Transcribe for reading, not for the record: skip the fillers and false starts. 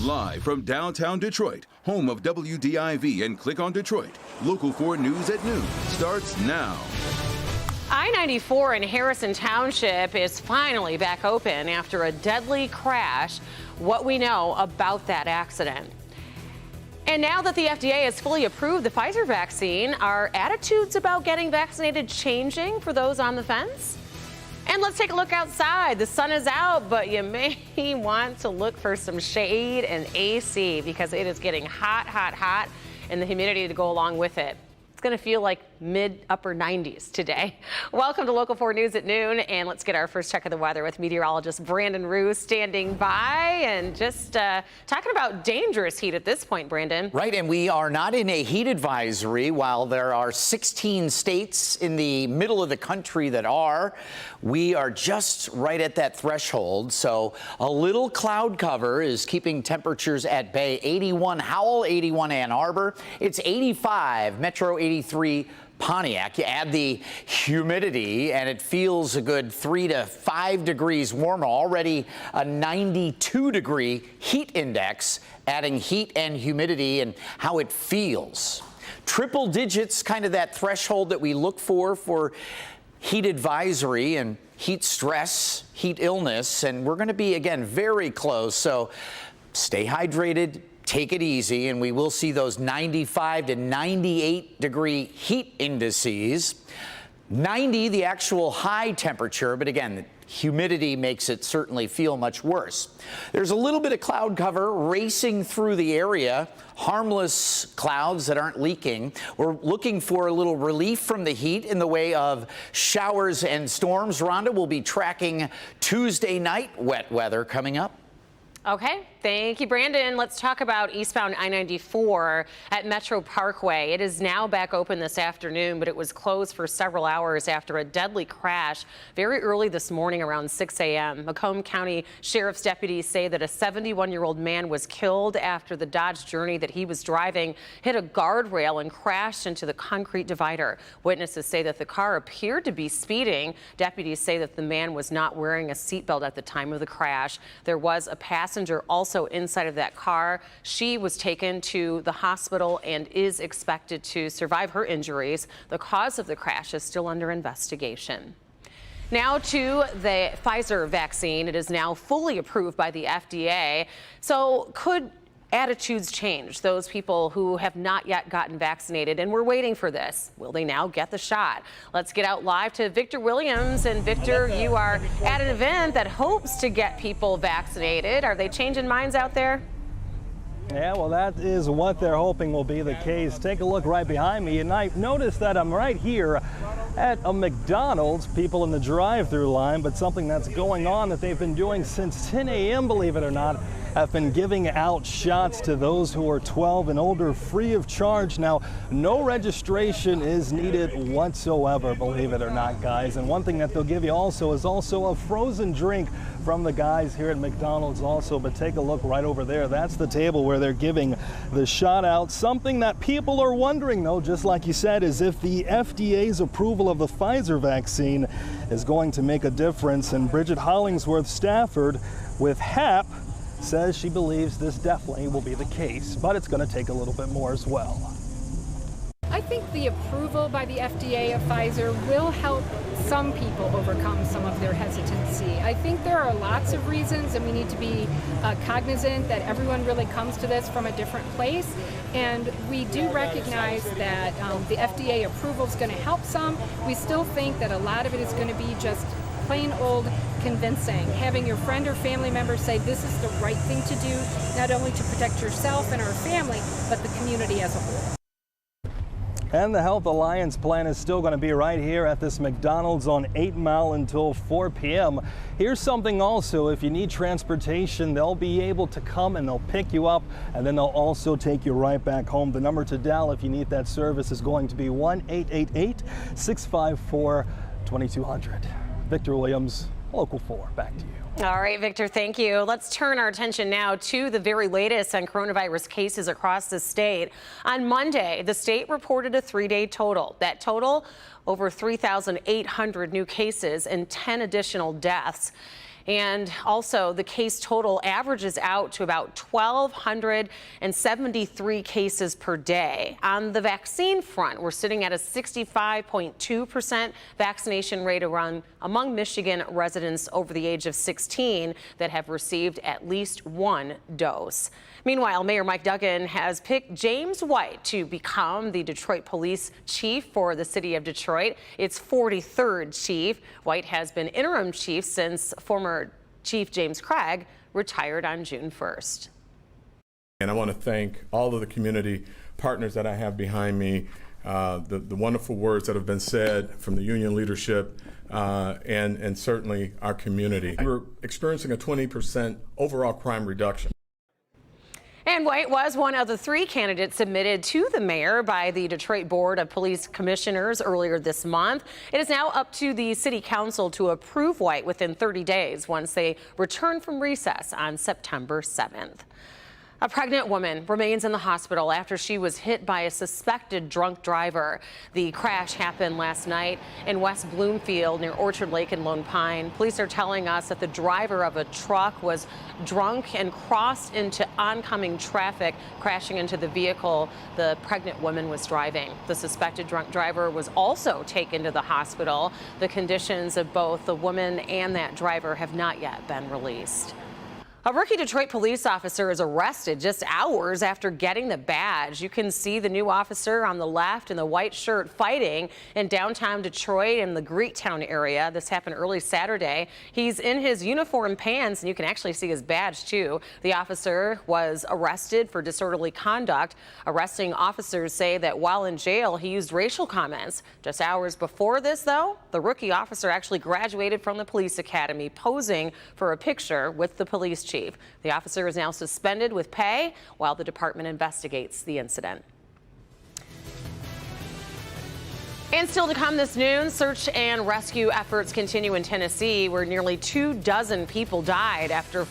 Live from downtown Detroit, home of WDIV and Click on Detroit, Local 4 News at noon starts now. I-94 in Harrison Township is finally back open after a deadly crash. What we know about that accident. And now that the FDA has fully approved the Pfizer vaccine, are attitudes about getting vaccinated changing for those on the fence? And let's take a look outside. The sun is out, but you may want to look for some shade and AC because it is getting hot, hot, hot, and the humidity to go along with it. It's going to feel like mid-upper 90s today. Welcome to Local 4 News at noon, and let's get our first check of the weather with meteorologist Brandon Roos standing by and just talking about dangerous heat at this point, Brandon. Right, and we are not in a heat advisory. While there are 16 states in the middle of the country that are, we are just right at that threshold. So a little cloud cover is keeping temperatures at bay. 81 Howell, 81 Ann Arbor. It's 85 Metro 83 Pontiac. You add the humidity and it feels a good 3 to 5 degrees warmer. Already a 92-degree heat index, adding heat and humidity and how it feels. Triple digits, kind of that threshold that we look for heat advisory and heat stress, heat illness, and we're going to be, again, very close. So stay hydrated. Take it easy, and we will see those 95 to 98 degree heat indices. 90, the actual high temperature, but again, the humidity makes it certainly feel much worse. There's a little bit of cloud cover racing through the area, harmless clouds that aren't leaking. We're looking for a little relief from the heat in the way of showers and storms. Rhonda will be tracking Tuesday night wet weather coming up. Okay, thank you, Brandon. Let's talk about eastbound I-94 at Metro Parkway. It is now back open this afternoon, but it was closed for several hours after a deadly crash very early this morning around 6 a.m. Macomb County Sheriff's deputies say that a 71-year-old man was killed after the Dodge Journey that he was driving hit a guardrail and crashed into the concrete divider. Witnesses say that the car appeared to be speeding. Deputies say that the man was not wearing a seatbelt at the time of the crash. There was a passenger also inside of that car. She was taken to the hospital and is expected to survive her injuries. The cause of the crash is still under investigation. Now to the Pfizer vaccine. It is now fully approved by the FDA. So could attitudes change? Those people who have not yet gotten vaccinated and we're waiting for this, will they now get the shot? Let's get out live to Victor Williams. And Victor, you are at an event that hopes to get people vaccinated. Are they changing minds out there? Yeah, well, that is what they're hoping will be the case. Take a look right behind me, and I noticed that I'm right here at a McDonald's, people in the drive-through line, but something that's going on that they've been doing since 10 a.m., believe it or not, have been giving out shots to those who are 12 and older free of charge. Now, no registration is needed whatsoever, believe it or not, guys. And one thing that they'll give you also is also a frozen drink from the guys here at McDonald's also. But take a look right over there. That's the table where they're giving the shot out. Something that people are wondering, though, just like you said, is if the FDA's approval of the Pfizer vaccine is going to make a difference. And Bridget Hollingsworth Stafford with HAP says she believes this definitely will be the case, but it's going to take a little bit more as well. I think the approval by the FDA of Pfizer will help some people overcome some of their hesitancy. I think there are lots of reasons, and we need to be cognizant that everyone really comes to this from a different place. And we do recognize that the FDA approval is going to help some. We still think that a lot of it is going to be just plain old convincing. Having your friend or family member say this is the right thing to do, not only to protect yourself and our family, but the community as a whole. And the Health Alliance plan is still going to be right here at this McDonald's on 8 Mile until 4 p.m. Here's something also, if you need transportation, they'll be able to come and they'll pick you up, and then they'll also take you right back home. The number to dial if you need that service is going to be 1-888-654-2200. Victor Williams, Local 4, back to you. All right, Victor, thank you. Let's turn our attention now to the very latest on coronavirus cases across the state. On Monday, the state reported a 3-day total. That total, over 3,800 new cases and 10 additional deaths. And also, the case total averages out to about 1,273 cases per day. On the vaccine front, we're sitting at a 65.2% vaccination rate among Michigan residents over the age of 16 that have received at least one dose. Meanwhile, Mayor Mike Duggan has picked James White to become the Detroit Police Chief for the city of Detroit. It's 43rd chief. White has been interim chief since former Chief James Craig retired on June 1st. And I want to thank all of the community partners that I have behind me, the wonderful words that have been said from the union leadership and certainly our community. We're experiencing a 20% overall crime reduction. And White was one of the 3 candidates submitted to the mayor by the Detroit Board of Police Commissioners earlier this month. It is now up to the city council to approve White within 30 days once they return from recess on September 7th. A pregnant woman remains in the hospital after she was hit by a suspected drunk driver. The crash happened last night in West Bloomfield near Orchard Lake and Lone Pine. Police are telling us that the driver of a truck was drunk and crossed into oncoming traffic, crashing into the vehicle the pregnant woman was driving. The suspected drunk driver was also taken to the hospital. The conditions of both the woman and that driver have not yet been released. A rookie Detroit police officer is arrested just hours after getting the badge. You can see the new officer on the left in the white shirt fighting in downtown Detroit in the Greektown area. This happened early Saturday. He's in his uniform pants, and you can actually see his badge, too. The officer was arrested for disorderly conduct. Arresting officers say that while in jail, he used racial comments. Just hours before this, though, the rookie officer actually graduated from the police academy, posing for a picture with the police chief. The officer is now suspended with pay while the department investigates the incident. And still to come this noon, search and rescue efforts continue in Tennessee, where nearly 24 people died after